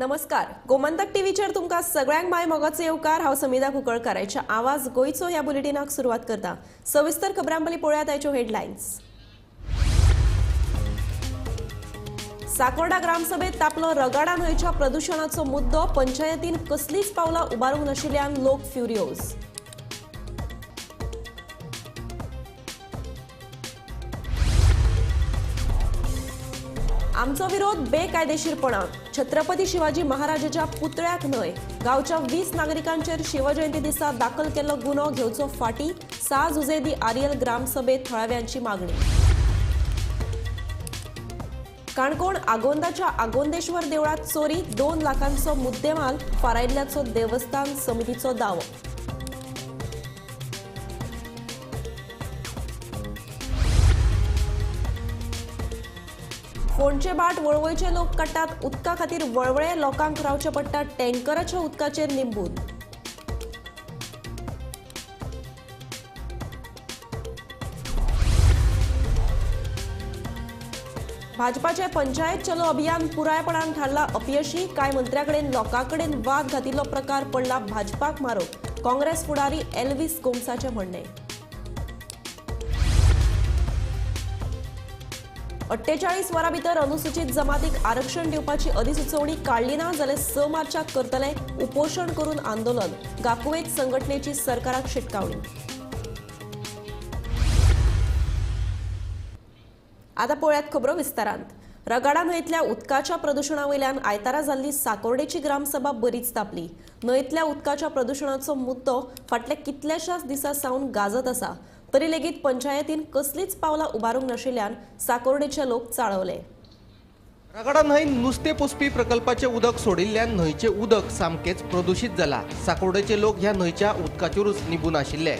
नमस्कार, गोमंतक टीव्हीचेर तुमकां सगळ्यांक माय मोगाचो येवकार। हांव समिधा कुंकळकाराच्या आवाज गोयचो ह्या बुलेटिनाक सुरवात करता। सविस्तर खबरांपली पळोवया ताच्यो हेडलायन्स। साकोर्डा ग्रामसभेत तापलो रगाडा न्हंयच्या प्रदूषणाचो मुद्दो। पंचायतीन कसलीच पावलां उबारूंक नाशिल्ल्यान लोक फ्युरियोज। आमचो विरोध बेकायदेशीरपणाक। छत्रपती शिवाजी महाराजाच्या पुतळ्याक न्हय, गांवच्या 20 नागरिकांचेर शिवजयंती दिसा दाखल केल्लो गुन्हो घेवचो फाटी। 6 जुजेदी आर्यल ग्रामसभेत थळाव्यांची मागणी। काणकोण आगोंदाच्या आगोंदेश्वर देवळात चोरी। 2 लाखांचो मुद्देमाल फारायल्ल्याचो देवस्थान समितीचो दावो। फोंडचे बाट वळवयचे लोक काडटात। उदका खातीर वळवळे लोकांक रावचे पडटा टँकराच्या उदकाचेर निंबून। भाजपाचे पंचायत चलो अभियान पुरायपणान थारला अपयशी। कांय मंत्र्याकडेन लोकांकडेन वाद घातिल्लो प्रकार पडला भाजपाक मारो। काँग्रेस फुडारी एल्विस गोमसाचे म्हणणे। 48 वरां भितर अनुसूचित जमातीक आरक्षण दिवपाची अधिसुचोवणी काडली ना जाल्यार 6 मार्चाक करतले उपोषण करून आंदोलन। गाकुवेत संघटनेची सरकाराक शिटकावणी। आता पळयात खबरो विस्तारांत। रगाडा न्हंयतल्या उदकाच्या प्रदूषणावयल्यान आयतारा जाल्ली साकोर्डेची ग्रामसभा बरीच तापली। न्हंयतल्या उदकाच्या प्रदूषणाचो मुद्दो फाटल्या कितल्याशाच दिसा सावन गाजत आसा, तरी लेगीत पंचायतीन कसलीच पावलां उबारूंक नाशिल्ल्यान साकोर्डेचे लोक चाळवले। रगाडा न्हंयत नुस्तें पोसपी प्रकल्पाचे उदक सोडिल्ल्यान न्हंयचे उदक सामकेच प्रदूषित जाला। साकोर्डेचे लोक ह्या न्हंयच्या उदकाचेरूच निबून आशिल्ले।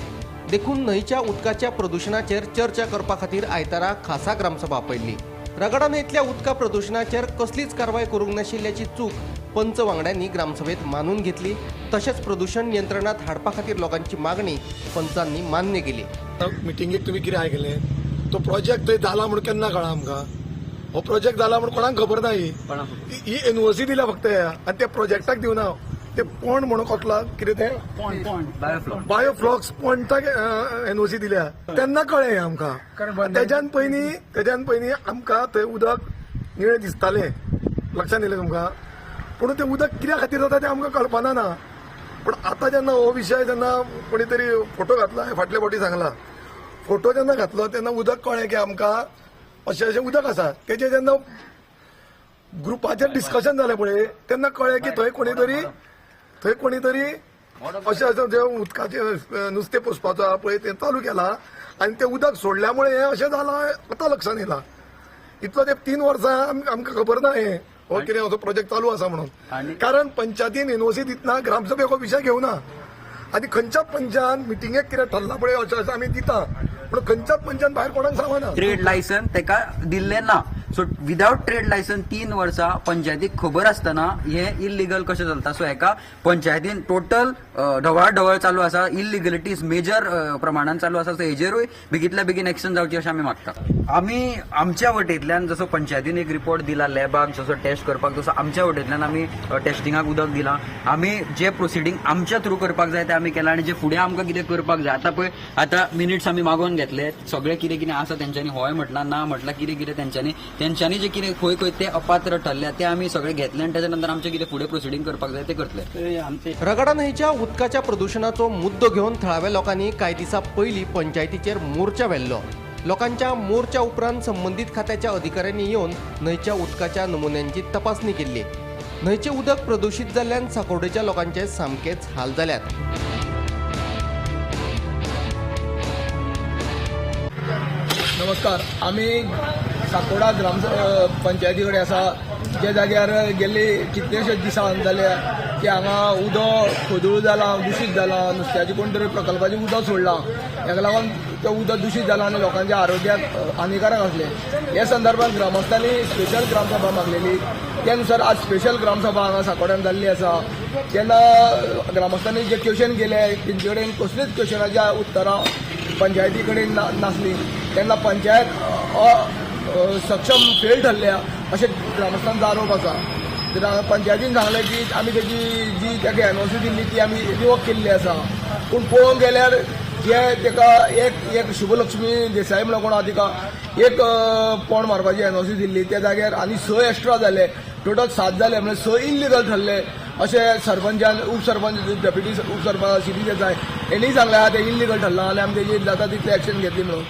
देखून न्हंयच्या उदकाच्या प्रदूषणाचेर चर्चा करपा खातीर आयतारा खासा ग्रामसभा आपयल्ली। रगाडा न्हंयतल्या उदका प्रदूषणाचेर कसलीच कारवाय करूंक नाशिल्ल्याची चूक पंच वांगड्यांनी ग्रामसभेत मानून घेतली। तशेंच प्रदूषण नियंत्रणात हाडपा खातीर लोकांची मागणी पंचांनी मान्य केली। मिटिंगेक तुम्ही कितें आयकलें तो प्रोजेक्ट थंय जाला म्हूण केन्ना कळ्ळा आमकां? हो प्रोजेक्ट जाला म्हूण कोणाक खबर ना। ही एनओसी दिला फक्त आनी त्या प्रोजेक्टाक दिवना। ते पोंड म्हणून कसला कितें तें बायोफ्लॉक्स पोंडाक एनओसी दिल्या तेन्ना कळ्ळें आमकां। तेज्यान पयलीं आमकां थंय उदक निळें दिसतालें, लक्षांत येयलें तुमकां? पूण तें उदक कित्या खातीर जाता तें आमकां कळपाना ना। पूण आतां जेन्ना हो विशय जेन्ना कोणी तरी फोटो घातला, फाटल्या फावटी सांगला, फोटो जेन्ना घातलो तेन्ना उदक कळ्ळें की आमकां अशें उदक आसा। तेजें जेन्ना ग्रुपाचेर डिस्कशन जालें पळय तेन्ना कळ्ळें की थंय कोणी तरी अशें जें उदकाचें नुस्तें पोसपाचो आहा पळय तें चालू केलां आनी तें उदक सोडल्या हें अशें जालां आतां लक्षांत येयलां। इतलो ते 3 वर्सां आमकां खबर ना हें हो कितें असो प्रोजेक्ट चालू आसा म्हणून। कारण पंचायतीन एनओसी दितना ग्रामसभेक हो विशय घेवना आनी खंयच्याच पंचान मिटिंगेक कितें ठरला पळय अशें आमी दिता पूण खंयच्याच पंचान भायर कोणाक सांगना। ट्रेड लायसन तेका दिल्लें ना। सो विदाउट ट्रेड लायसन 3 वर्सां पंचायतीक खबर आसतना हे इल्लीगल कशें चलता। सो हेका पंचायतीन टोटल ढवळाढवळ चालू आसा, इल्लिगलिटीज मेजर प्रमाणात चालू आसा। सो हेजेरूय बेगीतल्या बेगीन एक्शन जावची अशें आमी मागता। आमी आमच्या वटेंतल्यान जसो पंचायतीन एक रिपोर्ट दिला लॅबाक जसो टेस्ट करपाक, तसो आमच्या वटेंतल्यान आमी टेस्टिंगाक उदक दिलां। आमी जे प्रोसिडींग आमच्या थ्रू करपाक जाय ते आमी केलां आनी जे फुडें आमकां कितें करपाक जाय आतां मिनिट्स आमी मागोवन घेतले। सगळें कितें कितें आसा तेंच्यांनी हय म्हटलां, ना म्हटलां, कितें कितें तेंच्यांनी जे कितें खंय ते अपात्र ठरल्या ते आमी सगळे घेतले आनी त्याच्या नंतर आमचे कितें फुडें प्रोसिडींग करपाक जाय ते करतले। रगाडा न्हंयच्या उदकाच्या प्रदूषणाचो मुद्दो घेवन थळाव्या लोकांनी कांय दिसा पयलीं पंचायतीचेर मोर्चा व्हेल्लो। लोकांच्या मोर्चा उपरांत संबंधीत खात्याच्या अधिकाऱ्यांनी येवन न्हंयच्या उदकाच्या नमुन्यांची तपासणी केल्ली। न्हंयचें उदक प्रदूषित जाल्ल्यान साकोर्डेच्या लोकांचे सामकेच हाल जाल्यात। नमस्कार, आम्ही साकोडा ग्राम पंचायती कडेन आसा, जे जाग्यार गेल्ली कितलेशेच दिसान जाले की हांगा उदक खोदूळ जालां, दूशीत जालां, नुस्त्याची कोण तरी प्रकल्पाची उदक सोडलां। हेका लागून तें उदक दूशीत जालां आनी लोकांच्या आरोग्याक हानिकारक आसलें। हे संदर्भात ग्रामस्थांनी स्पेशल ग्रामसभा मागलेली। त्यानुसार आज स्पेशल ग्रामसभा हांगा साकोड्यान जाल्ली आसा। तेन्ना ग्रामस्थांनी जे क्वेश्चन केले तेंचे कडेन कसलीच क्वेश्चनाच्या उत्तरां पंचायती कडेन नासली। तेन्ना पंचायत सक्षम फेल ठरल्या अशें ग्रामस्थांचो आरोप आसा। पंचायतीन सांगलें की आमी तेजी जी ताका एनओसी दिल्ली ती आमी रिवोक केल्ली आसा. पूण पळोवंक गेल्यार जे ताका एक शुभलक्ष्मी देसाई म्हणून कोण आहा तिका एक पोंड मारपाची एनओसी दिल्ली, त्या जाग्यार आनी 6 एक्स्ट्रा जाले, टोटल 7 जाले, म्हणजे 6 इल्लिगल ठरले अशें सरपंचान, उपसरपंच, डेप्युटी उपसरपंच श्री देसाय हेणीय सांगलें आहा ते इल्लिगल ठरलां आनी आमी तेजेर जाता तितली एक्शन घेतली म्हणून.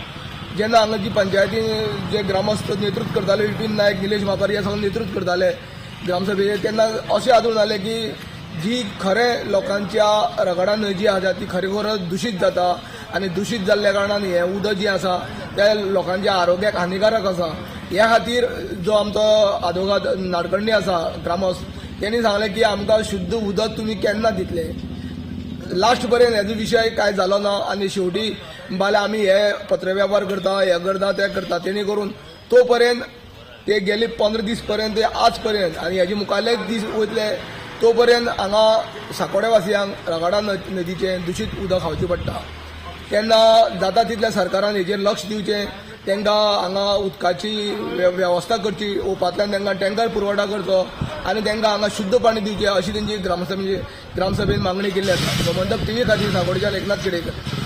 जेन्ना हांगा जी पंचायतीन जे ग्रामस्थ नेतृत्व करताले, विपिन नायक, निलेश मापारी हे सगळे नेतृत्व करताले ग्रामसभेचे, तेन्ना अशें आदून जालें की जी खरें लोकांच्या रगडान जी आसा ती खरेखुरच दूशीत जाता आनी दूशीत जाल्ल्या कारणान हें उदक जी आसा त्या लोकांच्या आरोग्याक हानिकारक आसा. ह्या खातीर जो आमचो आदोगाद नाडकर्णी आसा ग्रामस्थ, त्यांनी सांगलें की आमकां शुद्ध उदक तुमी केन्ना दितले. लास्ट पर्यंत हेजो विशय कांय जालो ना आनी शेवटी बाले आमी हे पत्रव्यापार करता, हे करता, ते करता, तेणी करून तो पर्यंत ते गेले 15 दीस पर्यंत ते आज पर्यंत आनी हेजे मुखारले दीस वयतले तो पर्यंत हांगा सांकोडेवासियांक रगडा नदीचें दुशीत उदक खावचें पडटा. तेन्ना जाता तितल्या सरकारान हेजेर लक्ष दिवचें, तांकां हांगा उदकाची वेवस्था करची, ओपांतल्यान तांकां टँकर पुरवठा करचो आनी तांकां हांगा शुद्ध पाणी दिवचें अशी तेंची ग्रामसभेन मागणी केल्ली आसा. गोमंतक टीव्ही खातीर सांकोडेच्यान एकनाथ केडेकर.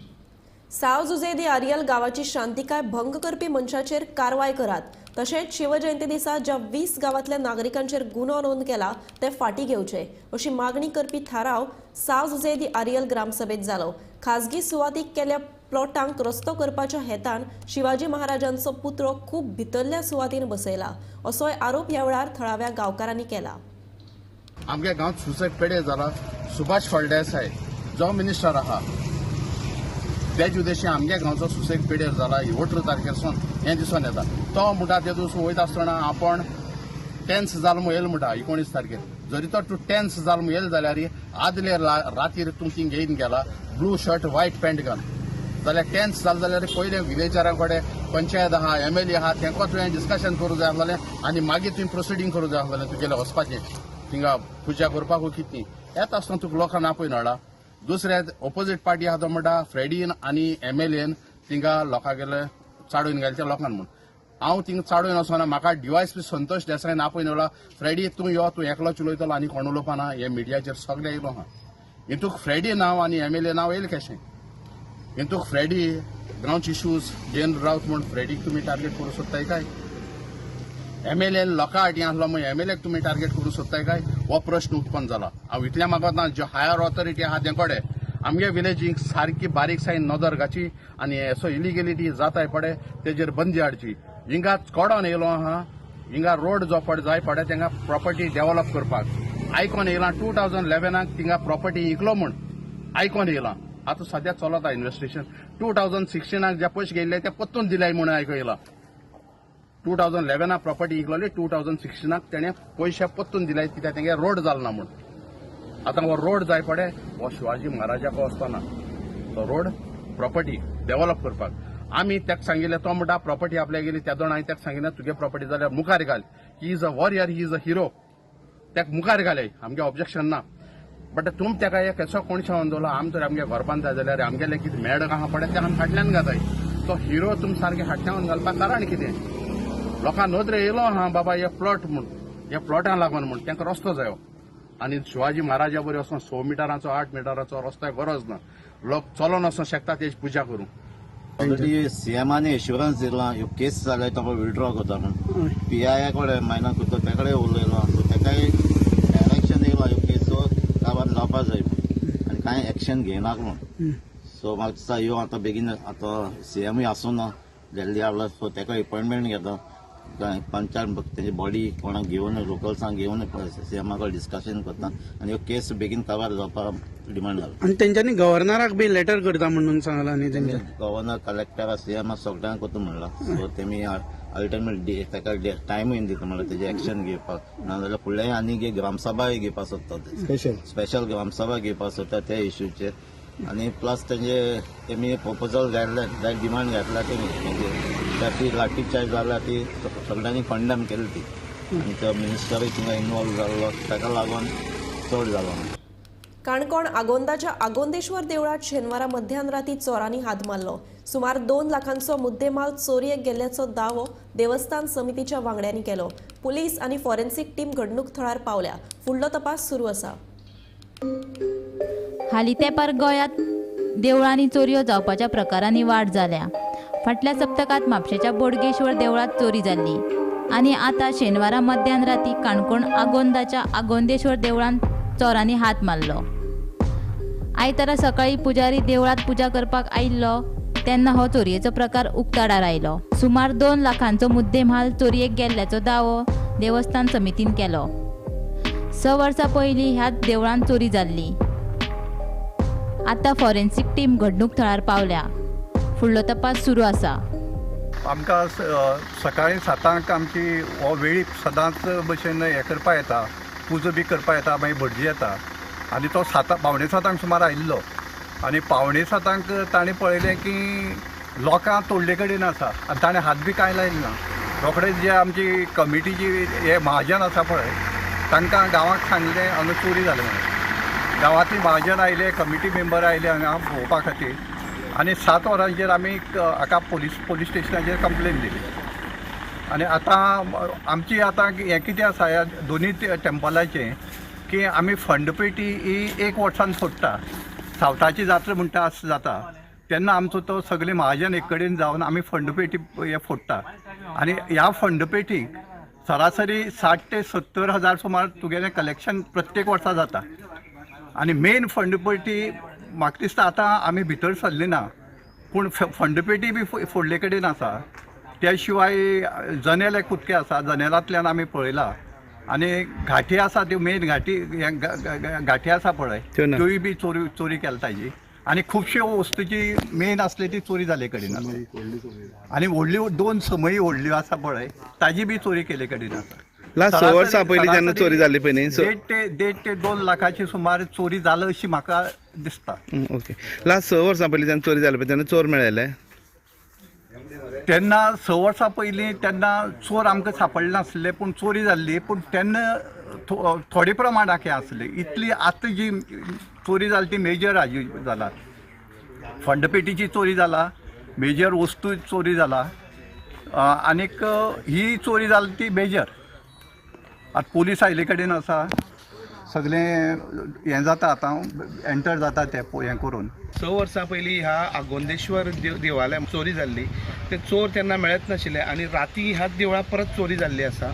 साव जुजेदी आरियल गावाची शांतिकाय भंग करपी मनशाचेर कारवाय करात. तशेंच शिवजयंती दिसा ज्या 20 गावांतल्या नागरिकांचेर गुन्हो नोंद केला ते फाटीं घेवचे अशी मागणी करपी थाराव साव जुजेदी आरियल ग्रामसभेत जालो. खासगी सुवातीक केल्ल्या प्लॉटांक रस्तो करपाच्या हेतान शिवाजी महाराजांचो पुतळो खूब भितरल्या सुवातीन बसयला असोय आरोप ह्या वेळार थळाव्या गांवकारांनी केला. आमच्या गांवांत सुसायड पेडे जाला. सुभाष फळदेसाय जो मिनिस्टर आहा तेज उद्देशी आमच्या गांवचो सुसायड पेडेर जाला 18 तारखेरसून हें दिसून येता. तो म्हणटा ते दिवस वयता आसतना आपण टेन्स जाल्मो येयलो म्हणटा 19 तारखेर. जरी तो तूं टेन्स जाल्मो येयलो जाल्यार आदले रातीर तूं थिंग घेवन गेला ब्लू शर्ट व्हायट पॅन्ट घाल जाल्यार टेन्स जालें जाल्यार पयले विलेजरां कडेन पंचायत आहा, MLA आहा, तेंको तुवें डिस्कशन करूं जाय आसलें आनी मागीर तुवें प्रोसिडींग करूं जाय आसलें. तुगेलें वचपाचें थिंगा पुजा करपाक कितें येता आसतना तुका लोकांक आपयन हाडा. दुसरे ऑपोजीट पार्टी आहा तो म्हणटा फ्रेडीन आनी MLAन थिंगा लोकांगेले चाडून गेले लोकांक म्हूण. हांव थिंगा चाडून वचना, म्हाका DYSP संतोष देसायन आपयन येयला फ्रेडी तूं यो, तूं एकलोच उलयतलो आनी कोण उलोवपा ना, हे मिडियाचेर सगळे येयलो आहा. हितूक फ्रेडी नांव आनी MLA नांव येयलें कशें? हितूक फ्रेडी ग्राउंड इश्यूज जेन रावत म्हूण फ्रेडीक तुमी टार्गेट करूं सोदताय काय? MLA लोकां हाटी आसलो म्हूण MLAक तुमी टार्गेट करूं सोदताय काय? हो प्रश्न उत्पन्न जाला. हांव इतलें मागता ज्यो हायर ऑथॉरिटी आहा ते कडेन आमगे विलेजीक सारकी बारीकसायन नदर घाची आनी असो इलिगेलिटी जाताय पडे तेजेर बंदी हाडची. हिंगा कोडोन येयलो आहा, हिंगा रोड जो पड जाय पडे तेंगा प्रॉपर्टी डेव्हलप करपाक आयकोन येयलां. 2011 थिंगा प्रॉपर्टी इकलो म्हूण आयकोन येयलां. आतां सद्या चलता इन्व्हेस्टिगेशन. 2016 जे पयशे गेल्ले ते परतून दिल्याय म्हणून आयको येयला. 2011 प्रॉपर्टी इकलोली, 2016 तेणें पयशे परतून दिल्याय कित्याक तेंगे रोड जालना म्हूण. आतां हो रोड जाय पडे हो शिवाजी महाराजाक वचपाना. तो रोड प्रॉपर्टी डेव्हलप करपाक आमी ताका सांगिल्लें. तो म्हणटा प्रॉपर्टी आपल्या गेली त्या दोन हांवें ताका सांगिल्लें तुगे प्रॉपर्टी जाल्यार मुखार घाल. He is a warrior, he is a hero. ताका मुखार घाले, आमगे ऑब्जेक्शन ना. बट तुम ताका एक असो कोणशे दवरलो आमी तर आमगे घर बांदताय जाल्यार आमगेले कितें मेड आहा पडे ते आमी फाटल्यान घाताय. तो हिरो तुम सारके फाटल्यान घालपाक कारण कितें? लोकां नदरे येयलो आहा बाबा हे प्लॉट म्हूण, हे प्लॉटां लागून म्हूण तांकां रस्तो जायो. आनी शिवाजी महाराजा बरी वचून 6 मिटराचो 8 मिटराचो रस्तो गरज ना. लोक चलोन वचून शकता तेजी पुजा करूं. ऑलरेडी सीएमानी एश्युरन्स दिला ह्यो केस जाल्यार तो विड्रॉ करता म्हणून PIA कडेन मायना करता ते कडेन उलयलो. ताकाय डायरेक्शन येयला ह्यो केसो गांवांत जावपाक जाय आनी कांय एक्शन घेयनाक म्हणून. सो म्हाका दिसता ह्यो आतां बेगीन आतां CMूय आसूं ना जल्दी हाडला. सो ताका अपॉयंटमेंट घेता पंचायत तेजी बॉडी कोणाक घेवन लोकल्सांक घेवन CMा कडेन डिस्कशन करता आनी ह्यो केस बेगीन कवर जावपाक डिमांड घालता. आणि त्यांच्यानी गव्हर्नराक बी लेटर करता म्हणून सांगला न्ही तेंच्या गव्हर्नर कलेक्टर CM सगळ्यांक करता म्हणला. सो तेमी अल्टिमेट ताका टायमूय दिता म्हणल्यार तेजे एक्शन घेवपाक. नाजाल्यार फुडले आनी ग्रामसभाय घेवपाक सोदता, स्पेशल ग्रामसभा घेवपाक सोदता त्या इश्यूचेर. आनी प्लस तेमी प्रपोजल घातल्या डिमांड घातल्या तेमी म्हणजे ती लाठी चार्ज जाल्या ती सगळ्यांनी कंडेम केली ती आनी तो मिनिस्टरूय थिंगा इन्वॉल्व जाल्लो ताका लागून चड जालो. काणकोण आगोंदाच्या आगोंदेश्वर देवळात शेनवारा मध्यानराती चोरांनी हात मारलो. सुमार 2 लाखांचो मुद्देमाल चोरयेक गेल्ल्याचो दावो देवस्थान समितीच्या वांगड्यांनी केलो. पुलीस आणि फॉरेन्सिक टीम घडणूक थळार पावल्या. फुडलो तपास सुरू आसा. हालीं तेंपार गोंयांत देवळांनी चोरयो जावपाच्या प्रकारांनी वाड जाल्या. फाटल्या सप्तकांत म्हापशेच्या बोडगेश्वर देवळांत चोरी जाल्ली आनी आतां शेनवारा मध्यान राती काणकोण आगोंदाच्या आगोंदेश्वर देवळांत चोरांनी हात मारलो. आयतारा सकाळीं पुजारी देवळांत पुजा करपाक आयिल्लो तेन्ना हो चोरयेचो प्रकार उक्ताडार आयलो. सुमार 2 लाखांचो मुद्देमाल चोरयेक गेल्ल्याचो दावो देवस्थान समितीन केलो. 6 वर्सां पयलीं ह्याच देवळांत चोरी जाल्ली. आतां फॉरेन्सिक टीम घडणूक थळार पावल्या. फुडलो तपास सुरू आसा. आमकां सकाळीं 7 आमची हो वेळी सदांच भशेन हें करपा येता, पुजो बी करपा येता, मागीर भटजी येता आनी तो 7:45 सुमार आयिल्लो आनी 7:45 ताणें पळयलें की लोकां तोडले कडेन आसा आनी ताणें हात बी कांय लायले ना. रोखडेच जे आमची कमिटीची हे महाजन आसा पळय तांकां गांवाक सांगलें हांगा चोरी जालें म्हणून. गांवांतली महाजन आयले, कमिटी मेंबर आयले हांगा पळोवपा खातीर आनी 7 वरांचेर आमी हाका पुलीस स्टेशनाचेर कंप्लेन दिली. आनी आतां आमची आतां हें कितें आसा ह्या दोनी टेंपलाचें की आमी फंडपेटी ही 1 वर्सान सोडटा. सावथाची जात्रा म्हणटा जाता तेन्ना आमचो तो सगळे महाजन एक कडेन जावन आमी फंडपेटी हे फोडटा आनी ह्या फंडपेटीक सरासरी 60 ते 70 हजार सुमार तुगेलें कलेक्शन प्रत्येक वर्सा जाता. आनी मेन फंडपेटी म्हाका दिसता आतां आमी भितर सरले ना पूण फंडपेटी बी फोडले कडेन आसा. त्या शिवाय जनेल एक कुतके आसा, जनेलांतल्यान आमी पळयला आनी घाटी आसा त्यो मेन घाटी आसा पळय त्योय बी चोरी केल्या ताजी. आनी खुबश्यो वस्तूची मेन आसली ती चोरी जाले कडेन आसा आनी व्हडल्यो 2 समयी व्हडल्यो आसा पळय ताजी बी चोरी केले कडेन आसा. लास्ट 6 वर्सां पयलीं जेन्ना चोरी जाल्ली पळय न्ही, 1.5 ते 2 लाखाची सुमार चोरी जालो अशी म्हाका दिसता. ओके. लास्ट 6 वर्सां पयलीं जेन्ना चोरी जाली पळय तेन्ना चोर मेळ्ळे तेन्ना 6 वर्सां पयलीं तेन्ना चोर आमकां सापडले नासले पूण चोरी जाल्ली पूण तेन्ना थोडे प्रमाणाक हें आसलें. इतली आतां जी चोरी जाली ती मेजर हाजी जाला. फंडपेटीची चोरी जाला, मेजर वस्तू चोरी जाला आनीक ही चोरी जाली ती मेजर. आतां पुलीस आयले कडेन आसा, सगळें हें जाता आतां एंटर जाता ते हें करून. 6 वर्सां पयलीं ह्या आगोंदेश्वर देवालयात चोरी जाल्ली. ते चोर तेन्ना मेळत नाशिल्ले आनी राती ह्याच देवळा परत चोरी जाल्ली आसा.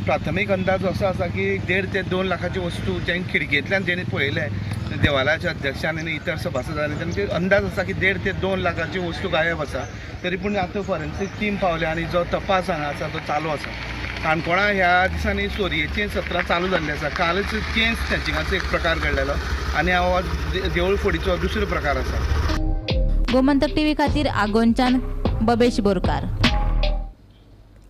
प्राथमीक अंदाज असो आसा की 1.5 ते 2 लाखाची वस्तू जें खिडकेंतल्यान जेणे पळयले देवालयाच्या अध्यक्षान आनी इतर सभासदांनी तेंचे अंदाज आसा की 1.5 ते 2 लाखाची वस्तू गायब आसा. तरी पूण आतां फॉरेन्सीक टीम पावल्या आनी जो तपास हांगा आसा तो चालू आसा. काणकोणा ह्या दिसांनी चोरयेचीं सत्रां चालू जाल्लीं आसा. कालच चेन स्नॅचिंगाचो एक प्रकार घडलेलो आनी हो देवूळ फोडीचो दुसरो प्रकार आसा. गोमंतक टीव्ही खातीर आगोंदच्यान बबेश बोरकार.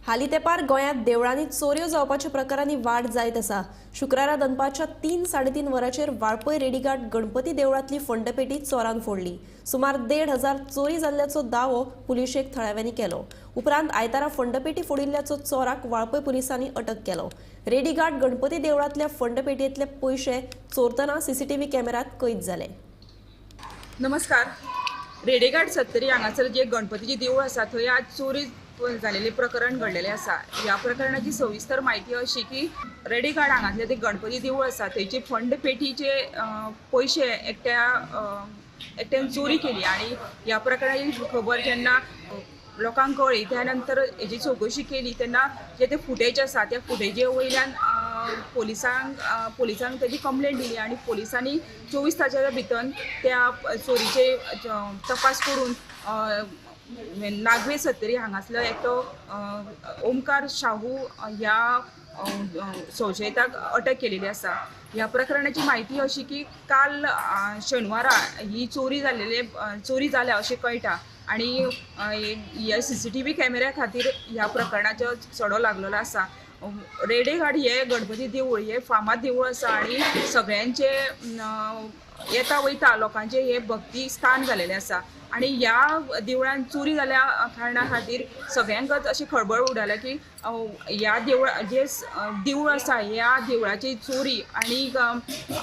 हालीं तेंपार गोंयांत देवळांनी चोरयो जावपाच्या प्रकारांनी वाड जायत आसा. शुक्रारा दनपारच्या 3-3.5 वरांचेर वाळपय रेडीघाट गणपती देवळांतली फंडपेटी चोरान फोडली. सुमार 1,500 चोरी जाल्ल्याचो दावो पुलिशेक थळाव्यांनी केलो. उपरांत आयतारा फंडपेटी फोडिल्ल्याचो चोराक वाळपय पुलिसांनी अटक केलो. रेडीघाट गणपती देवळांतल्या फंडपेटयेंतले पयशे चोरतना सीसीटीव्ही कॅमेरात कैद जाले. नमस्कार. रेडेघाट सत्तरी हांगासर जे गणपतीचें देवूळ आसा थंय आज चोरी जालेले प्रकरण घडलेले आसा. ह्या प्रकरणाची सविस्तर म्हायती अशी की रेडेघाट हांगातले ते गणपती देवूळ आसा थंयचे फंड पेटीचे पयशे एकट्यान चोरी केली आणि ह्या प्रकरणाची खबर जेन्ना लोकांक कळ्ळी त्या नंतर हेची चौकशी केली तेन्ना जे ते फुटेज आसा त्या फुटेजे वयल्यान पोलिसांक तेजी कंप्लेंट दिली आणि पोलिसांनी 24 तासाच्या भितर त्या चोरीचे तपास करून नागवे सत्तरी हांगासलो एकटो ओमकार शाहू ह्या संशयिताक अटक केलेली आसा. ह्या प्रकरणाची म्हायती अशी की काल शेनवारा ही चोरी जाल्या अशें कळटा आणि ह्या सीसीटीव्ही कॅमेऱ्या खातीर ह्या प्रकरणाचो सडो लागलेलो आसा. रेडेघाट हे गणपती देवूळ हे फामाद देवूळ आसा आणि सगळ्यांचे येता वयता लोकांचे हे भक्ती स्थान जालेले आसा आणि ह्या देवळान चोरी जाल्या कारणा खातीर सगळ्यांकच अशी खळबळ उडाल्या की ह्या देवूळ आसा ह्या देवळाची चोरी आणि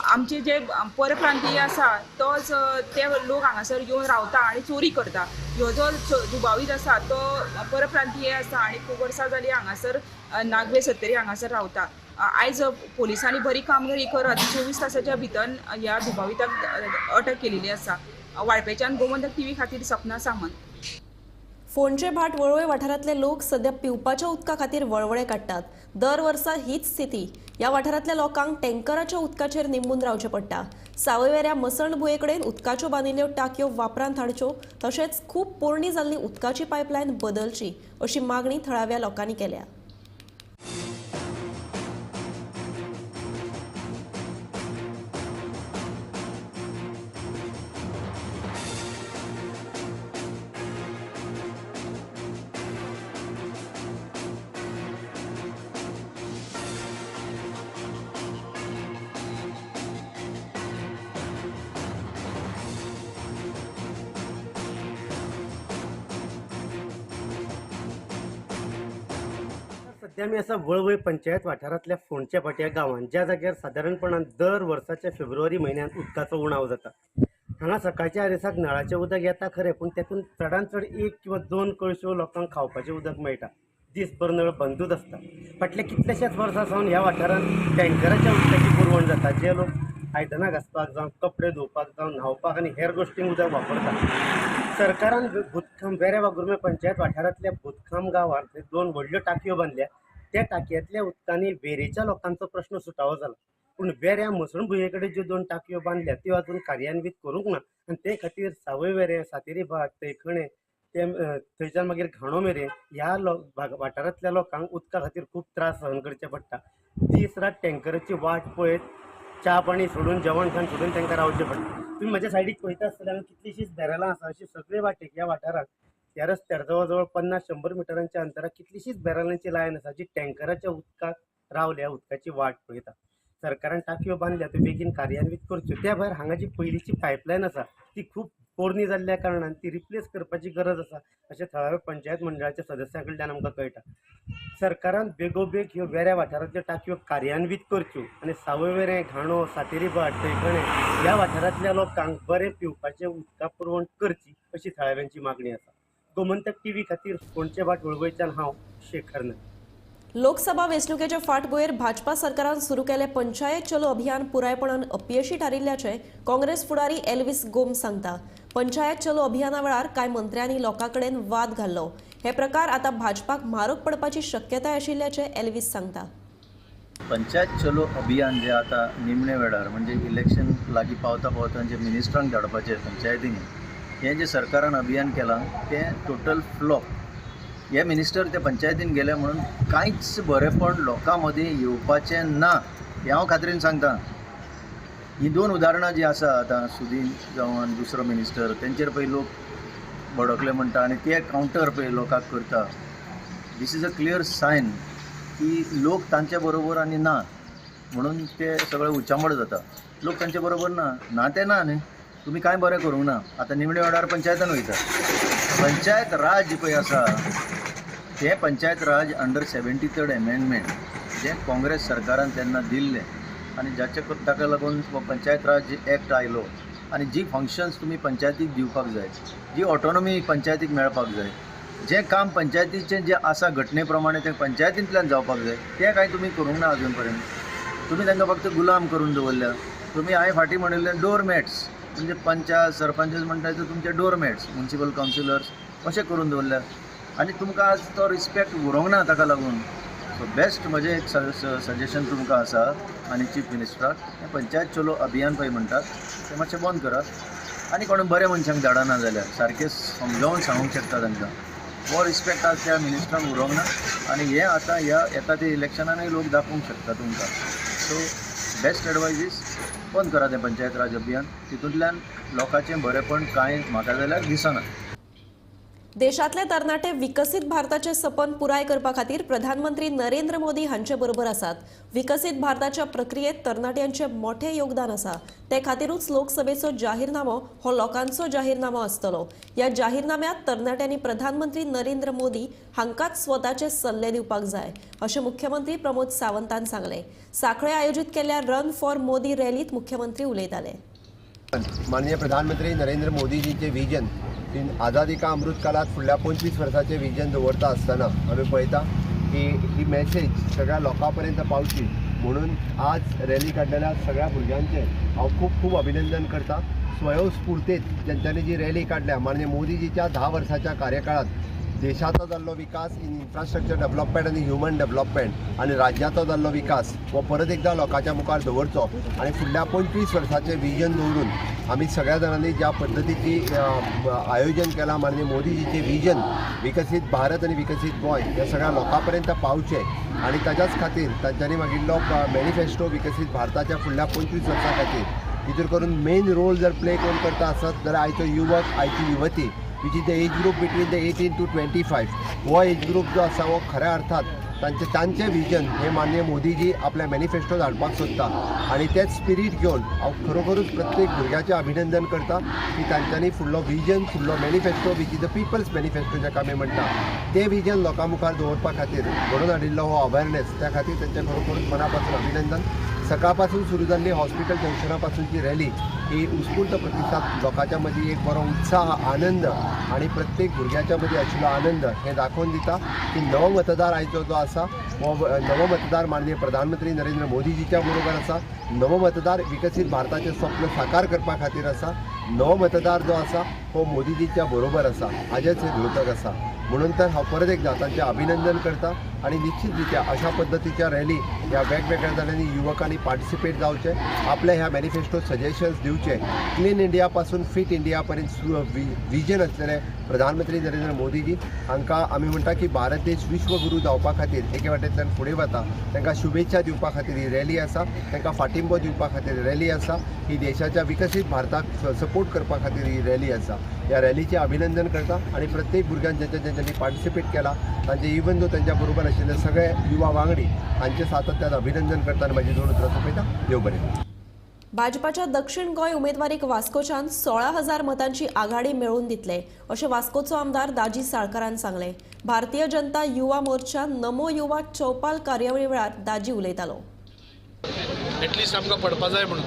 आमचे जे परप्रांतीय आसा तोच ते लोक हांगासर येवन रावता आणि चोरी करता. ह्यो जो दुबावीत आसा तो परप्रांतीय आसा आणि खूब वर्सां जाली हांगासर नागवे सत्तरी हांगासर रावता. आयज पोलिसांनी बरी कामगिरी करत 24 तासाच्या भितर ह्या दुबाविताक अटक केलेली आसा. वाळपेच्यान गोमंतक टीव्ही खातीर सपना सामंत. फोंडचे भाट वळवय वाठारांतले लोक सध्या पिवपाच्या उदका खातीर वळवळे काडटात. दर वर्सा हीच स्थिती. ह्या वाठारांतल्या लोकांक टँकराच्या उदकाचेर निंबून रावचें पडटा. सावयवेऱ्या मसण भुंये कडेन उदकाच्यो बांदिल्ल्यो टांकयो वापरांत हाडच्यो तशेंच खूब पोरणी जाल्ली उदकाची पायपलायन बदलची अशी मागणी थळाव्या लोकांनी केल्या. सध्या मी असा वळवय पंचायत वाठारांतल्या फोंडच्या भाट ह्या गांवांत ज्या जाग्यार सादारणपणान दर वर्साच्या फेब्रुवारी म्हयन्यांत उदकाचो उणाव जाता. हांगा सकाळच्या अरेसाक नळाचें उदक येता खरें पूण तेतून चडांत चड 1 किंवा 2 कळश्यो लोकांक खावपाचें उदक मेळटा. दीसभर नळ बंदूच आसता. फाटल्या कितलेशेच वर्सां सावन ह्या वाठारांत टँकराच्या उदकाची पुरवण जाता. जे लोक आयदनां घासपाक जावं कपडे धुवपाक जावं न्हावपाक आनी हेर गोश्टींक उदक वापरतात. सरकारान बुतखाम वेऱ्या वागुर्म्या पंचायत वाठारांतल्या बुतखाम गांवांत 2 व्हडल्यो टांकयो बांदल्या. त्या टांकयेंतल्या उदकांनी वेरेच्या लोकांचो प्रश्न सुटावो जाला. पूण वेऱ्या मसण भुंये कडेन ज्यो 2 टांकयो बांदल्या त्यो अजून कार्यान्वीत करूंक ना आनी ते खातीर सावय वेरे सातेरी भाट तैखणे ते थंयच्यान मागीर घाणो मेरेन ह्या वाठारांतल्या लोकांक उदका खातीर खूब त्रास सहन करचे पडटा. दीस रात टँकराची वाट पळयत च्या पाणी सोडून जेवण खाण सोडून तांकां रावचें पडटा. तुम्ही म्हज्या सायडीक पळयता आसतल्यार कितलीशींच बेरलां आसा. अशी सगळे वाटेक ह्या वाठारांत त्या रस्त्यार जवळ जवळ 50-100 मिटरांच्या अंतरार कितलीशींच बेरलांची लायन आसा जी टँकराच्या उदकाक रावल्या उदकाची वाट पळयता. सरकारान टांकयो बांदल्या त्यो बेगीन कार्यान्वीत करच्यो. त्या भायर हांगा जी पयलींची पायपलायन आसा ती खूब पोरणी जाल्ल्या कारणान ती रिप्लेस करपाची गरज आसा अशें थळाव्या पंचायत मंडळाच्या सदस्यां कडल्यान आमकां कळटा. सरकारान बेगोबेग ह्यो वेऱ्या वाठारांतल्यो टांकयो कार्यान्वीत करच्यो आनी सावयवेरें घाणो सातेरी भाट तैखणे ह्या वाठारांतल्या लोकांक बरें पिवपाचें उदका पुरवण करची अशी थळाव्यांची मागणी आसा. गोमंतक टीव्ही खातीर फोंडचे भाट वळवयच्यान हांव शेखर नायक. लोकसभा वेंचणुकेच्या फाटभुंयेर भाजपा सरकारान सुरू केलें पंचायत चलो अभियान पुरायपणान अपयशी थारिल्ल्याचें काँग्रेस फुडारी एल्विस गोम सांगता. पंचायत चलो अभियाना वेळार कांय मंत्र्यांनी लोकांकडेन वाद घाल्लो. हे प्रकार आतां भाजपाक म्हारग पडपाची शक्यताय आशिल्ल्याचें एल्विस सांगता. पंचायत चलो अभियान जे आता निमणे वेळार म्हणजे इलेक्शन लागीं पावता पावता जे मिनिस्टरांक धाडपाचें पंचायतींनी हें जे सरकारान अभियान केलां तें टोटल फ्लॉप. हे मिनिस्टर त्या पंचायतीन गेले म्हणून कांयच बरेपण लोकां मदीं येवपाचें ना हें हांव खात्रीन सांगता. ही 2 उदाहरणां जीं आसा आतां सुदीन जावं आनी दुसरो मिनिस्टर तेंचेर पळय लोक भडकले म्हणटा आनी ते कावंटर पळय लोकांक करता. This is a clear sign की लोक तांचे बरोबर आनी ना म्हणून ते सगळें उचांबळ जाता. लोक तांचे बरोबर ना ते ना न्ही. तुम्ही काय बरें करूंक ना. आतां निमणे वेळार पंचायतान वयता. पंचायत राज पळय आसा तें पंचायत राज अंडर 73rd अमेंडमेंट जें काँग्रेस सरकारान तेन्ना दिल्लें आनी ताका लागून पंचायत राज एक्ट आयलो आनी जी फंक्शन्स तुमी पंचायतीक दिवपाक जाय जी ऑटोनॉमी पंचायतीक मेळपाक जाय जें काम पंचायतीचें जें आसा घटने प्रमाणे तें पंचायतींतल्यान जावपाक जाय तें कांय तुमी करूंक ना अजून पर्यंत. तुमी तांकां फक्त गुलाम करून दवरल्या. तुमी हांवें फाटीं म्हणिल्लें डोरमॅट्स म्हणजे पंचायत सरपंच म्हणटात ते तुमचे डोरमॅट्स म्युनिसिपल कावन्सिलर्स अशें करून दवरल्या आनी तुमकां आज तो रिस्पेक्ट उरोंक ना ताका लागून. सो बेस्ट म्हजें एक सजेशन तुमकां आसा आनी चीफ मिनिस्टराक हें पंचायत चलो अभियान पळय म्हणटात तें मातशें बंद करात आनी कोण बऱ्या मनशांक धाडना जाल्यार सारकें समजावून सांगूंक शकता तांकां. हो रिस्पेक्ट आज त्या मिनिस्टरांक उरोंक ना आनी हें आतां येता ते इलेक्शनानूय लोक दाखोवंक शकता तुमकां. सो बेस्ट एडवायज इज बंद करा तें पंचायत राज अभियान. तितूंतल्यान लोकांचें बरेपण कांय म्हाका जाल्यार दिसना. देशातले तरणाटे विकसित भारताचे सपन पुराय करपा खातीर प्रधानमंत्री नरेंद्र मोदी हांचे बरोबर आसात. विकसित भारताच्या प्रक्रियेत तरणाट्यांचे मोठे योगदान आसा. ते खातीरूच लोकसभेचो जाहीरनामो हो लोकांचो जाहीरनामो आसतलो. या जाहीरनाम्यात तरणाट्यांनी प्रधानमंत्री नरेंद्र मोदी हांकाच स्वताचे सल्ले दिवपाक जाय अशें मुख्यमंत्री प्रमोद सावंतान सांगले. सांखळे आयोजित केल्ल्या रन फॉर मोदी रॅलीत मुख्यमंत्री उलयताले. माननीय प्रधानमंत्री नरेंद्र मोदीजीचे विजन आझादी का अमृत काळात फुडल्या 25 वर्सांचे विजन दवरता आसतना आमी पळयता की ही मॅसेज सगळ्या लोकांपर्यंत पावची म्हणून आज रॅली काडलेल्या सगळ्या भुरग्यांचे हांव खूब खूब अभिनंदन करता. स्वयंस्फूर्तीत ज्यांच्यानी जी रॅली काडल्या माननीय मोदीजीच्या 10 वर्साच्या कार्यकाळात देशाचो जाल्लो विकास इन इन्फ्रास्ट्रक्चर डेव्हलपमेंट आनी ह्युमन डेव्हलपमेंट आनी राज्याचो जाल्लो विकास हो परत एकदा लोकांच्या मुखार दवरचो आनी फुडल्या 25 वर्सांचें विजन दवरून आमी सगळ्या जाणांनी ज्या पद्दतीची आयोजन केलां माननीय मोदीजीचें विजन विकसीत भारत आनी विकसीत गोंय हे सगळ्या लोकांपर्यंत पावचें आनी ताच्याच खातीर तांच्यांनी मागिल्लो मॅनिफेस्टो विकसीत भारताच्या फुडल्या 25 वर्सां खातीर तितूर करून मेन रोल जर प्ले कोण करता आसत जाल्यार आयचो युवक आयची युवती which is the age group between the 18 to 25 हो एज ग्रुप जो आसा हो खऱ्या अर्थात तांचे विजन हे माननीय मोदीजी आपल्या मॅनिफेस्टो धाडपाक सोदता आनी तेच स्पिरीट घेवन हांव खरोखरूच प्रत्येक भुरग्याचें अभिनंदन करता की तांच्यांनी फुडलो विजन फुडलो manifesto which is the people's manifesto जाका आमी म्हणटा ते विजन लोकां मुखार दवरपा खातीर घडोवन हाडिल्लो हो अवेरनेस त्या खातीर तांचें खरोखरूच मना पासून अभिनंदन. सकाळपासून सुरू जाल्ली हॉस्पिटल जंक्शना पासूनची रॅली ही उत्स्फूर्त प्रतिसाद लोकांच्या मदीं एक बरो उत्साह आनंद आणि प्रत्येक भुरग्याच्या मदीं आशिल्लो आनंद हे दाखोवन दिता की नवो मतदार आयचो जो आसा हो नवो मतदार माननीय प्रधानमंत्री नरेंद्र मोदीजीच्या बरोबर आसा. नवो मतदार विकसीत भारताचें स्वप्न साकार करपा खातीर आसा. नवो मतदार जो आसा हो मोदीजीच्या बरोबर आसा हाजेच हे द्योतक आसा. म्हणून तर हांव परत एकदा तांचें अभिनंदन करता आणि निश्चित रित्या अशा पद्दतीच्या रॅली ह्या वेगवेगळ्या जाणांनी युवकांनी पार्टिसिपेट जावचे आपले ह्या मॅनिफेस्टो सजेशन्स दिवचे. क्लीन इंडिया पासून फिट इंडिया पर्यंत विजन असलेले प्रधानमंत्री नरेंद्र मोदीजी हांकां आमी म्हणटा की भारत देश विश्वगुरू जावपा खातीर एके वाटेंतल्यान फुडें वता तांकां शुभेच्छा दिवपा खातीर ही रॅली आसा. तांकां फाटिंबो दिवपा खातीर रॅली आसा. ही देशाच्या विकसीत भारताक सपोर्ट करपा खातीर ही रॅली आसा. ह्या रॅलीचें अभिनंदन करता आणि प्रत्येक भुरग्यान ज्यांनी पार्टिसिपेट केला तांचे इवन दो त्यांच्या बरोबर आशिल्ले सगळे युवा वांगडी हांचे सातत्यान अभिनंदन करता आनी म्हाजी दोन उतरां सोंपयता. देव बरें. भाजपाच्या दक्षिण गोंय उमेदवारीक वास्कोच्यान 16,000 मतांची आघाडी मेळवून दितले अशें वास्कोचो आमदार दाजी साळकारान सांगले. भारतीय जनता युवा मोर्चा नमो युवा चौपाल कार्यावळी वेळार दाजी उलयतालो. एटलिस्ट आमकां पडपा जाय म्हणून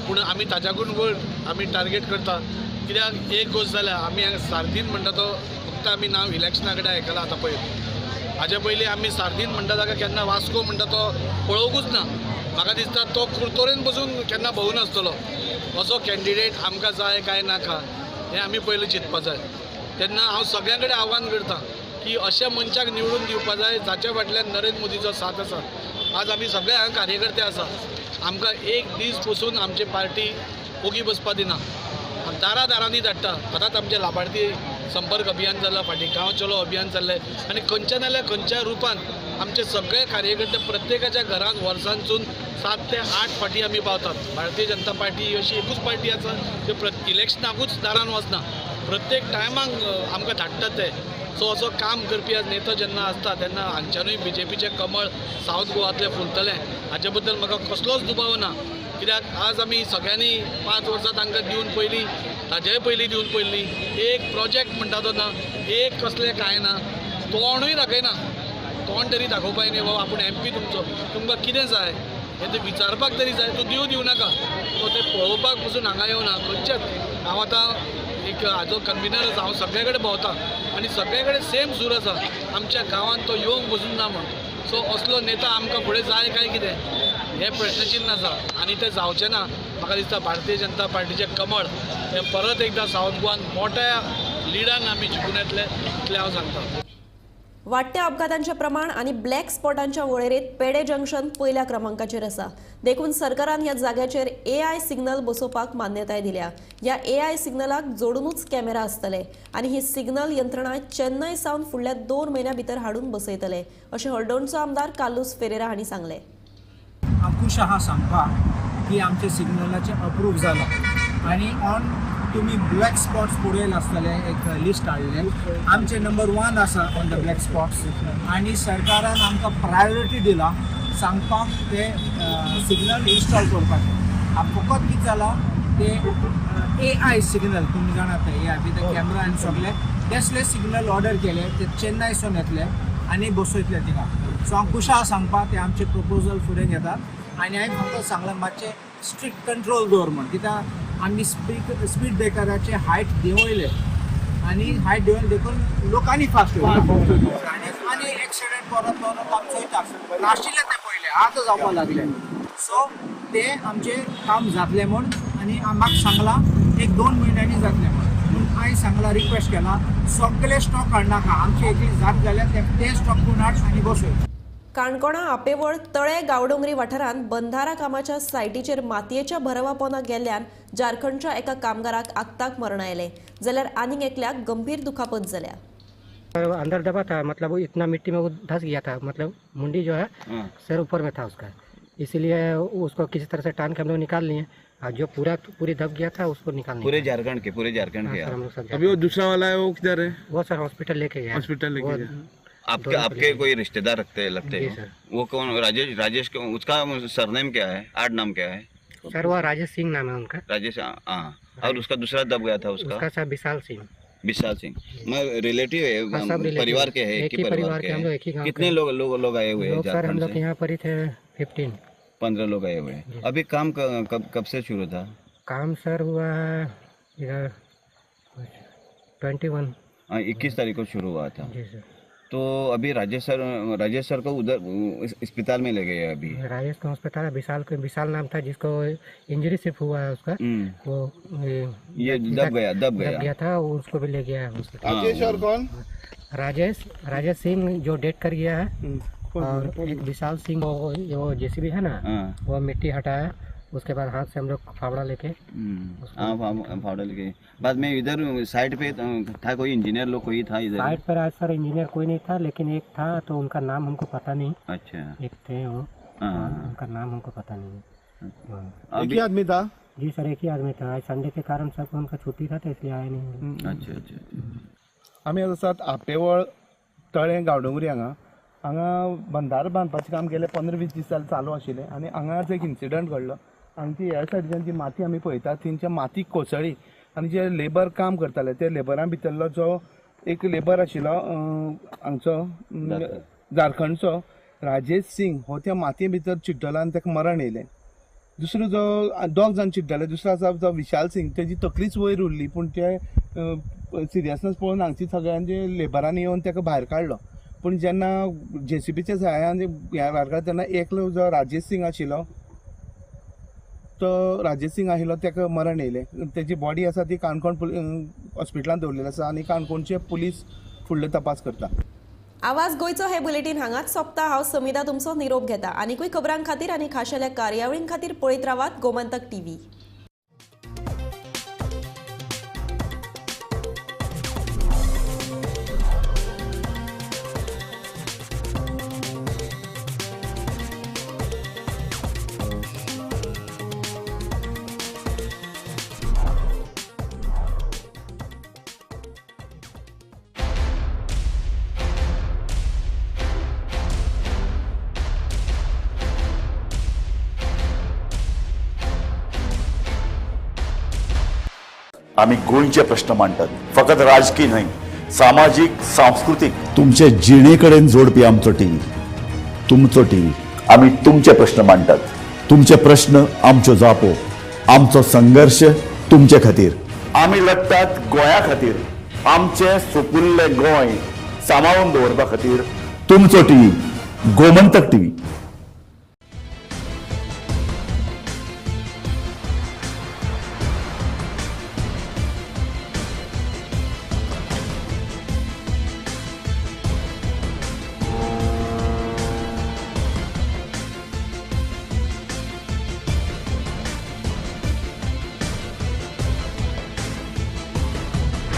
पूण आमी ताच्याकून वयर आमी टार्गेट करता कित्याक एक गोश्ट जाल्यार आमी सार्दीन म्हणटा तो फक्त आमी नांव इलेक्शना कडेन आयकलां आतां पळय. हाजे पयलीं आमी सार्दीन म्हणटा जाल्यार केन्ना वास्को म्हणटा तो पळोवंकूच ना. म्हाका दिसता तो कुर्तोरेन बसून केन्ना भोंवनासतलो. असो कॅन्डिडेट आमकां जाय काय नाका हें आमी पयलीं चिंतपा जाय. तेन्ना हांव सगळ्यां कडेन आव्हान करता की अशा मनशाक निवडून दिवपा जाय जाच्या फाटल्यान नरेंद्र मोदीचो साथ आसा. आज आमी सगळे हांगा कार्यकर्ते आसा. आमकां एक दीस पसून आमची पार्टी ओगी बसपा दिना. दारांनी धाडटा. आतांच आमचे लाभार्थी संपर्क अभियान जालां फाटीं गांव चलो अभियान जाल्लें आनी खंयच्या नाल्यार खंयच्या रुपान आमचे सगळे कार्यकर्ते प्रत्येकाच्या घरांत वर्सांसून 7 ते 8 फाटी आमी पावतात. भारतीय जनता पार्टी अशी एकूच पार्टी आसा जे इलेक्शनाकूच दारान वचना. प्रत्येक टायमाक आमकां धाडटात ते. सो असो काम करपी आज नेतो जेन्ना आसता तेन्ना हांगच्यानूय BJPचें कमळ सावथ गोवांतलें फुलतलें हाचे बद्दल म्हाका कसलोच दुबाव ना. कित्याक आज आमी सगळ्यांनी 5 वर्सां तांकां दिवन पयलीं ताजेय पयलीं दिवन पयलीं एक प्रोजेक्ट म्हणटा तो ना एक कसलें कांय ना. तोंडूय दाखयना. तोंड तरी दाखोवपाक न्ही बाबा आपूण MP तुमचो तुमकां कितें जाय हें ते विचारपाक तरी जाय. तूं दिवं नाका तो ते पळोवपाक पसून हांगा येवना खंयचेच. हांव आतां एक हाजो कन्विनर आसा. हांव सगळे कडेन भोंवता आनी सगळे कडेन सेम सूर आसा आमच्या गांवांत तो येवंक बसून ना म्हण. सो असलो नेता आमकां फुडें जाय काय कितें हे प्रश्नचिन्ह आसा आनी तें जावचें ना. म्हाका दिसता भारतीय जनता पार्टीचें कमळ हें परत एकदां सावथ गोवान मोठ्या लिडान आमी जिखून येतले इतलें हांव सांगता. वाडट्या अपघातांचे प्रमाण आणि ब्लॅक स्पॉटांच्या वळेरेंत पेडे जंक्शन पयल्या क्रमांकाचेर आसा. देखून सरकारान ह्या जाग्याचेर AI सिग्नल बसोवपाक मान्यताय दिल्या. ह्या AI सिग्नलाक जोडूनच कॅमेरा आसतले आनी ही सिग्नल यंत्रणा चेन्नय सावन फुडल्या 2 म्हयन्यां भितर हाडून बसयतले अशें हळडोणचो आमदार कार्लोस फेरेरा हांणी सांगले. अंकुश आहा सांगपाक की आमच्या सिग्नलाचें अप्रूव जालां आनी ऑन तुम्ही ब्लॅक स्पॉट्स पळयले आसतले एक लिस्ट हाडलें आमचे नंबर 1 आसा ऑन द ब्लॅक स्पॉट्स आनी सरकारान आमकां प्रायोरिटी दिला सांगपाक ते सिग्नल इन्स्टॉल करपाक फकत कितें जाला ते AI सिग्नल तुम्ही जाणात AI बी ते कॅमेरा आनी सगळे तसले सिग्नल ऑर्डर केले ते चेन्नईसून येतले आनी बसयतले तिका सो हांव खुश आहा सांगपाक ते आमचे प्रपोजल फुडें घेतात आनी हांवें फक्त सांगलां मातशें स्ट्रिक्ट कंट्रोल दवर म्हण कित्याक आमी स्पीड ब्रेकराचे हायट देंवयले आनी हायट देंवयले देखून लोक आनी फास्ट आनी एक्सिडेंट परत आमचो वयता नाशिल्ले ते पयले आतां जावपाक लागले सो ते आमचे काम जातलें म्हण आनी म्हाका सांगलां 1-2 म्हयन्यांनी जातलें म्हण हांवें सांगलां रिक्वेस्ट केला सगळे स्टॉक हाडनाका आमचे एक जात जाल्यार ते स्टॉक करून हाड आनी बसय काणकोणा आपेवळ तळे गांवडोंगरी वाठारांत बंधारा कामाच्या सायटीचेर मातयेच्या भरवा पोंदा गेल्ल्यान झारखंडच्या एका कामगाराक आगताक मरण आयलें जाल्यार आनीक एकल्याक गंभीर दुखापत जाल्या अंदर दबा था मतलब वो इतना मिट्टी में वो धंस गया था मतलब मुंडी जो है सर ऊपर में था उसका इसीलिए उसको किसी तरह से टान के हम लोग निकाल लिए और जो पूरी दब गया था उसको निकालने पूरे झारखंड के हम लोग सब अभी वो दूसरा वाला है वो किधर है वो सर हॉस्पिटल लेके गया हॉस्पिटल लेके गया आपके कोई रिश्तेदार लगते हैं वो कौन राजेश उसका सरनेम क्या है आड नाम क्या है सर वो राजेश सिंह नाम है उनका राजेश हाँ और उसका दूसरा दब गया था उसका सर विशाल सिंह मैं रिलेटिव है परिवार के है एक ही परिवार के हम लोग एक ही गाँव कितने लोग आए हुए हैं सर हम लोग यहाँ पर ही थे 15 लोग आए हुए हैं अभी काम कब से शुरू था काम सर हुआ इधर 21 तारीख को शुरू हुआ था जी सर तो अभी राजेश सर को उधर अस्पताल में ले गए अभी राजेश का अस्पताल विशाल नाम था जिसको इंजरी सिर्फ हुआ है उसका वो ये दब गया था उसको भी ले गया है राजेश और कौन राजेश सिंह जो डेट कर गया है और एक विशाल सिंह वो जेसीबी है ना वो मिट्टी हटाया उसके बाद हाथ से हम लोग फावड़ा लेके फावड़ा लेके बाद में इधर साइड पे था कोई इंजीनियर लोग कोई था इधर साइड पर आज सर इंजीनियर कोई नहीं था लेकिन एक था तो उनका नाम हमको पता नहीं अच्छा एक थे वो उनका नाम हमको पता नहीं एक ही आदमी था जी सर एक ही आदमी था आज संडे के कारण सबको उनका छुट्टी था तो इसलिए आए नहीं अच्छा आम्ही आसात आपेवळ तळे गांवडोंगरी हांगा बंधारो बांदपाचें काम गेले 15-20 दीस जाले चालू आशिल्लें आनी हांगाच एक इन्सिडंट घडलो आनी ती ह्या सायडीच्यान जी माती आमी पळयतात तेंच्या माती कोसळ्ळी आनी जे लेबर काम करताले ते लेबरां भितरलो जो एक लेबर आशिल्लो हांगचो झारखंडचो राजेश सिंग हो त्या मातये भितर चिड्डलो आनी ताका मरण येयलें दुसरो जो 2 जाण चिड्डले दुसरो आसा जो विशाल सिंग तेजी तकलीच वयर उरली पूण ते सिरियसनेस पळोवन हांगची सगळ्यांचे लेबरांनी येवन ताका भायर काडलो पूण जेन्ना जेसीबीच्या सहाय्यान ह्या भायर काडलो तेन्ना एकलो जो राजेश सिंग आशिल्लो ताका मरण येयलें तेजी बॉडी आसा ती काणकोण हॉस्पिटलांत दवरलेली आसा आनी काणकोणचे पुलीस फुडलो तपास करता आवाज गोयचो हे बुलेटिन हांगाच सोंपता हांव समिता तुमचो निरोप घेता आनीकूय खबरां खातीर आनी खाशेल्या कार्यावळीं खातीर पळयत रावात गोमंतक टीव्ही आम्ही गोंयचे प्रश्न मांडटात फकत राजकीय न्हय सामाजिक सांस्कृतिक तुमचे जिणेकडेन जोडपी आमचो टीव्ही तुमचो टीव्ही आम्ही तुमचे प्रश्न मांडटात तुमचे प्रश्न आमच्यो जापो आमचो संघर्ष तुमचे खातीर आम्ही लढटात गोंया खातीर आमचे सोपुल्ले गोंय सांबाळून दवरपा खातीर तुमचो टीव्ही गोमंतक टीव्ही